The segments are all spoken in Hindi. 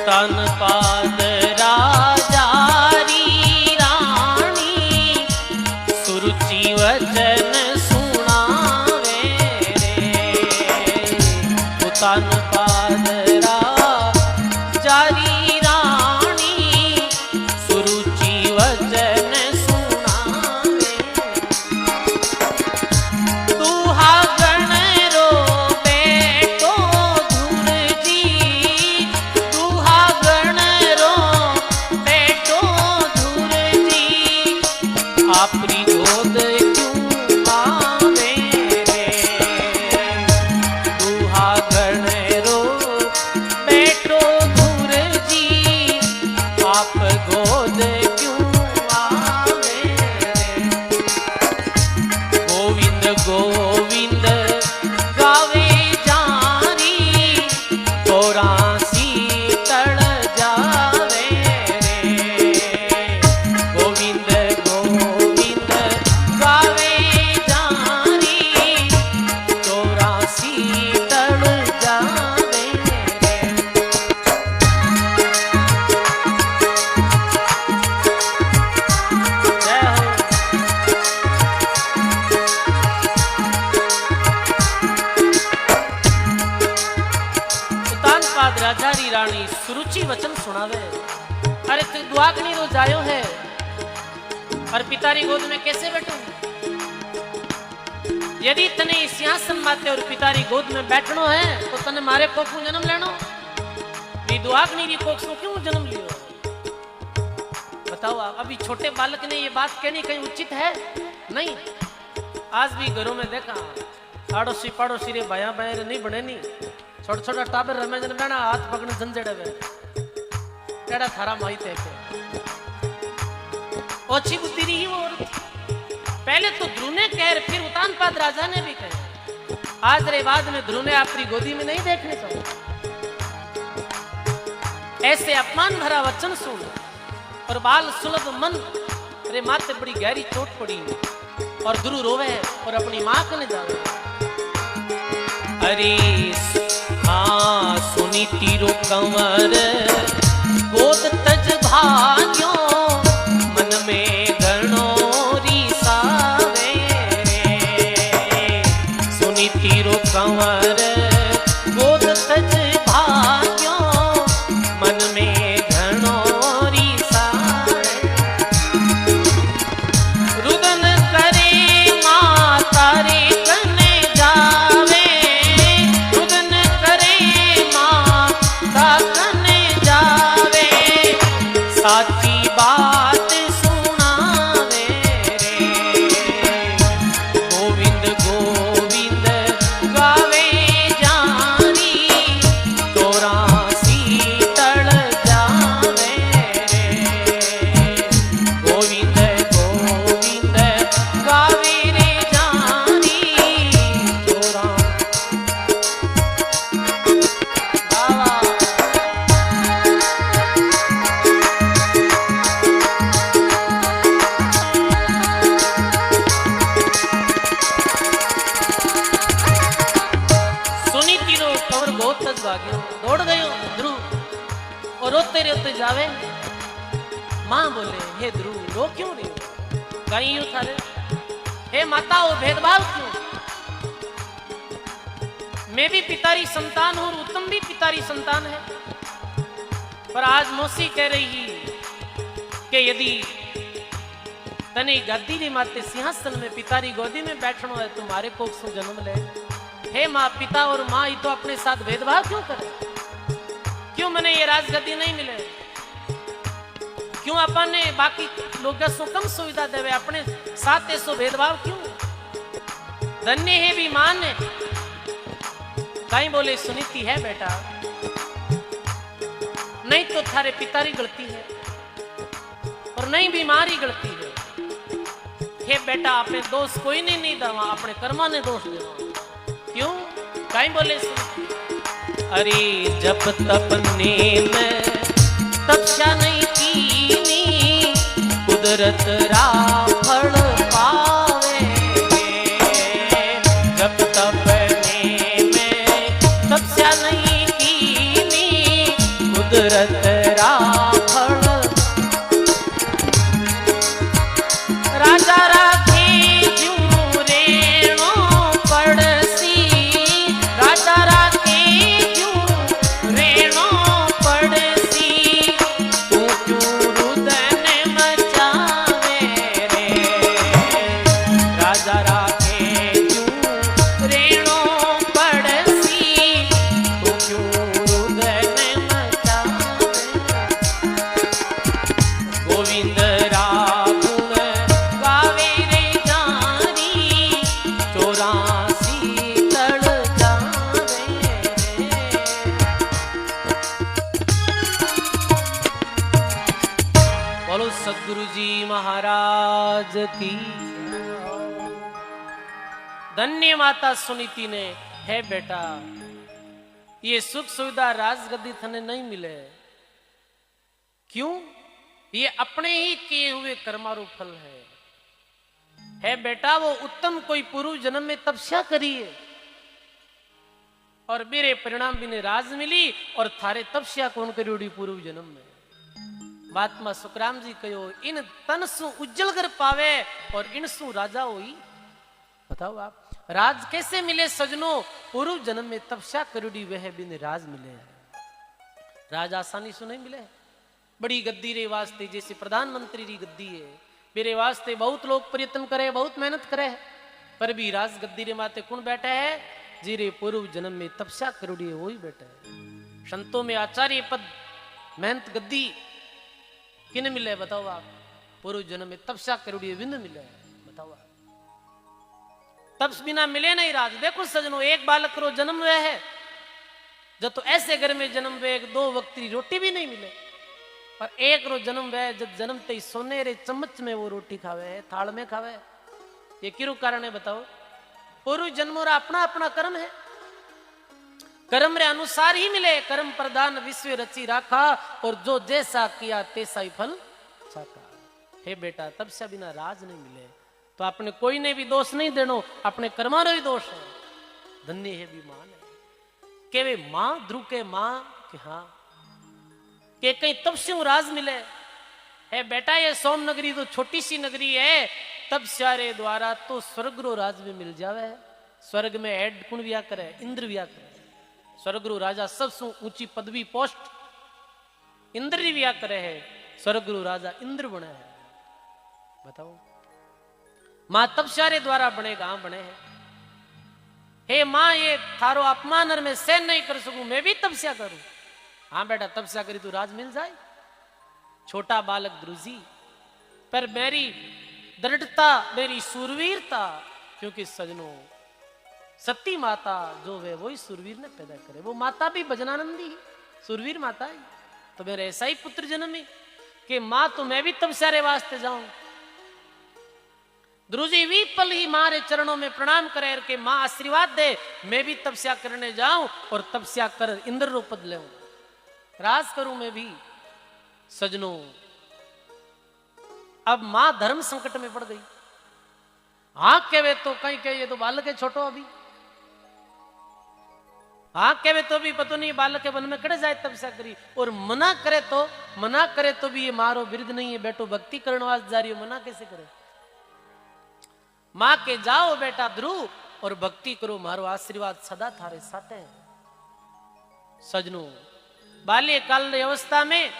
तन पाद राजारी रानी सुरुचि वचन सुनावे रे। तन पाद राजारी रानी सुरुचि वचन सुनावे। दुहा गण रो बेटो धूर जी, दुहा गण रो बेटो धूर जी, आपरी गोद क्यों आवे रे। दुहा गण रो बेटो धूर जी, आप गोद क्यों आवे रे। गोविंद गोविंद गावे जारी, तोरा शीतल जावे रे। गोविंद गोविंद गावे जारी, तोरा शीतल जावे रे। जय हो। सुल्तान पाद राजारी रानी सुरुचि वचन सुनावे। अरे तू दुआग्नि रो जायो है और पितारी गोद में कैसे बैठो। यदि तने इस सिंहासन माते और पितारी गोद में बैठनो है तो तने मारे कोख में जन्म लेनो। ये दुआग्नि री कोख से क्यों जन्म लियो बताओ आप। अभी छोटे बालक ने ये बात कहनी कहीं उचित है नहीं। आज भी घरों में देखा आड़ोसी पाड़ोसी रे भाया भाई नहीं बने नहीं, छोटा छोटा टाबर रमे जन बना हाथ पकड़ झंझड़े वे केड़ा थारा माई थे के ओछी बुद्धि रही वो। पहले तो ध्रुव ने कह फिर उतानपाद राजा ने भी कहा। आज रे बाद में ध्रुव ने अपनी गोदी में नहीं देखने चाहिए। ऐसे अपमान भरा वचन सुन और बाल सुलभ मन रे माथे बड़ी गहरी चोट पड़ी और ध्रुव रोवे और अपनी मां कने जावे। अरे हाँ सुनी तीरो कंवर गोद तज भाग्यो, मन में घणो रिसावे रे। सुनी तीरो कंवर गोद तज भाग्यो, मन में घणो रिसावे। रुदन करे माता रे कने जावे, रुदन करे माता कने जावे, साची बात सुनावे रे। गोविंद गोविंद गावे जानी, तोरा शीतल जावे रे। गोविंद गोविंद गावे रे जानी, तोरा बाबा। सुनी तीरो कवर बहुत तज भाग्यो, दौड़ गयो ध्रुव और रोते रोते जावे। मां बोले हे ध्रुव रो क्यों रही हो, कहीं यूं थारे। हे माता वो भेदभाव क्यों। मैं भी पितारी संतान हूं और उत्तम भी पितारी संतान है। पर आज मौसी कह रही कि यदि तने गद्दी री माते सिंहासन में पितारी गोदी में बैठनो है तुम्हारे कोख से जन्म ले। हे माँ पिता और माँ ये तो अपने साथ भेदभाव क्यों करे। क्यों मने ये राजगद्दी नहीं मिले, क्यों अपन ने बाकी लोगों से कम सुविधा देवे, अपने साथ ऐसो भेदभाव क्यों। धन्य है भी मान है। कहीं बोले सुनीति है बेटा, नहीं तो थारे पितारी गलती है और नहीं बीमारी गलती है। हे बेटा अपने दोष कोई नहीं दवा, अपने कर्मा ने दोष देवा। क्यों कहीं बोले अरे जब तप नेम तपस्या नहीं कीनी, कुदरत रा फल पावे। जब तप नेम तपस्या नहीं कीनी, कुदरत राखण राजा राखे ज्यों रेणो पड़सी राजा राखे ज्यों रेणो पड़सी तू क्यों रुदन मचावे रे राजा राखे ज्यों रेणो पड़सी तू क्यों रुदन मचावे गोविंद रागुण गावे रे जानी 84 तड़ जावे रे। बोलो सदगुरु जी महाराज की। धन्य माता सुनीति ने, है बेटा ये सुख सुविधा राजगद्दी थने नहीं मिले। क्यों? ये अपने ही किए हुए कर्मारू फल है बेटा। वो उत्तम कोई पूर्व जन्म में तपस्या करिए और मेरे परिणाम बिने राज मिली और थारे तपस्या कौन करियोड़ी पूर्व जन्म में। महात्मा सुखराम जी कहो इन तन सु उज्जवल कर पावे और इन सु राजा होई। बताओ आप राज कैसे मिले सजनो? पूर्व जन्म में तपस्या करियोड़ी वह बिने राज मिले। राज आसानी से नहीं मिले। बड़ी गद्दी रे वास्ते जैसे प्रधानमंत्री री गद्दी है मेरे वास्ते बहुत लोग प्रयत्न करे बहुत मेहनत करे पर भी राज गद्दी रे माते कौन बैठा है? जीरे पूर्व जन्म में तपस्या करोड़ी है वही बैठा है। संतों में आचार्य पद मेहनत गद्दी किन मिले बताओ आप? पूर्व जन्म में तपस्या करोड़ी विंद मिले बताओ आप। तपस बिना मिले नहीं राज। देखो सजनों एक बालक रो जन्म हुआ है जब तो ऐसे घर में जन्म हुए 2 वक्त की रोटी भी नहीं मिले पर एक रो जन्म वह जब जन्मते ही सोने रे चम्मच में वो रोटी खावे है थाल में खावे। ये क्यों कारण है बताओ? पूर्व जन्मों रा अपना अपना कर्म है। कर्म रे अनुसार ही मिले। कर्म प्रधान विश्व रची राखा और जो जैसा किया तैसा ही फल चाका। हे बेटा तपस्या बिना राज नहीं मिले तो आपने कोई ने भी दोष नहीं देनो अपने कर्मारो ही दोष है। धन्य है भी मान है के वे मां ध्रुव के मां कि हाँ कि कहीं तपस्या राज मिले। है बेटा ये सोम नगरी तो छोटी सी नगरी है तपस्या रे द्वारा तो स्वर्ग रो राज भी मिल जावे। स्वर्ग में हेड कुण व्या करे? इंद्र व्या करे। स्वर्ग रो राजा सबसे ऊंची पदवी पोस्ट इंद्र री व्या करे है। स्वर्ग रो राजा इंद्र बने है। बताओ मां तपस्या रे द्वारा बनेगा हाँ बने है। हे मां ये थारो अपमान में सहन नहीं कर सकूं मैं भी तपस्या करूं। हाँ बेटा तपस्या करी तो राज मिल जाए। छोटा बालक द्रुजी पर मेरी दृढ़ता मेरी सूरवीरता क्योंकि सजनों सती माता जो वे वही सूरवीर ने पैदा करे। वो माता भी भजनानंदी सूरवीर माता है। तो मेरे ऐसा ही पुत्र जन्मी कि मां तो मैं भी तपस्या रे वास्ते जाऊं। द्रुजी भी पल ही मां रे चरणों में प्रणाम करे कि मां आशीर्वाद दे मैं भी तपस्या करने जाऊं और तपस्या कर इंद्र रो पद ले राज करूं मैं भी। सजनों अब मां धर्म संकट में पड़ गई। हाँ कहवे तो कहीं कहे ये तो बालक है छोटो अभी। हाँ कहवे तो भी पता नहीं बालक के वन में कड़े जाए तपस्या करी और मना करे तो भी ये मारो विरुद्ध नहीं है बेटो भक्ति करने वास्ते जा रही हो मना कैसे करे? मां के जाओ बेटा ध्रुव और भक्ति करो मारो आशीर्वाद सदा थारे साथ है। सजनों बाल्यकाल अवस्था में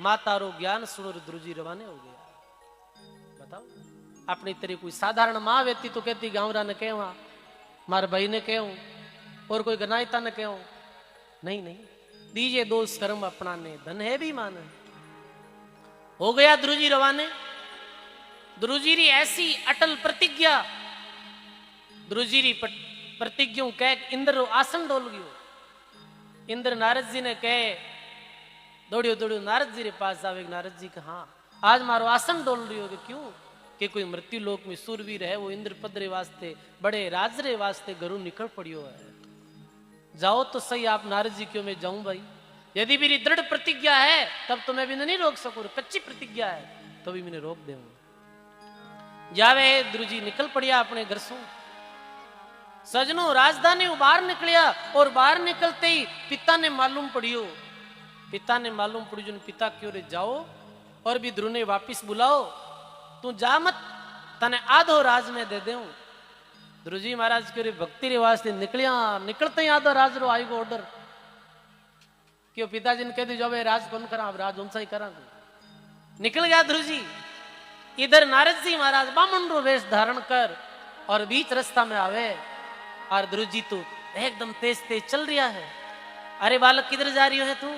माता रो ज्ञान सुनो ध्रुजी रवाने हो गया। बताओ अपनी तरह कोई साधारण मां व्यक्ति तो कहती गाँवरा ने कहवा मारे भाई ने कहूं और कोई गनायता ने कहूं नहीं दीजिए दोष कर्म अपना ने धन है भी मान हो गया ध्रुजी रवाने। ध्रुजी री ऐसी अटल प्रतिज्ञा ध्रुजी री प्रतिज्ञा कह इंद्र आसन डोल गयो। इंद्र नारद जी ने कहे दौड़ियो नारद जी रे पास आवे। नारद जी कहा हाँ आज मारो आसन डोल रही हो। क्यों? कि कोई मृत्यु लोक में सूरवीर है वो इंद्र पद रे वास्ते बड़े राज रे वास्ते घरों निकल पड़ियो है। जाओ तो सही आप नारद जी क्यों मैं जाऊं भाई? यदि मेरी दृढ़ प्रतिज्ञा है तब तो मैं भी नहीं रोक सकूं। कच्ची प्रतिज्ञा है तो भी मैंने रोक दूंगा। जावे ध्रुजी निकल पड़िया अपने घर से। सजनों राजधानी बाहर निकलिया और बाहर निकलते ही पिता ने मालूम पड़ियो पिता ने मालूम पड़ी जो पिता क्यों रे जाओ और भी ध्रुव ने वापिस बुलाओ, तू जा मत, तने आधो राज में दे देऊं। ध्रुव जी महाराज क्यों रे भक्ति रे वास्ते निकलिया, निकलते ही आधो राज रो आएगो ऑर्डर क्यों पिताजी ने कह दी जो राज कौन करा, अब राज उनसा ही करा। निकल गया ध्रुव जी। इधर नारद जी महाराज बामन रो वेश धारण कर और बीच रास्ता में आवे और ध्रुव जी तो एकदम तेज तेज चल रहा है। अरे बालक किधर जा रही हो है तू?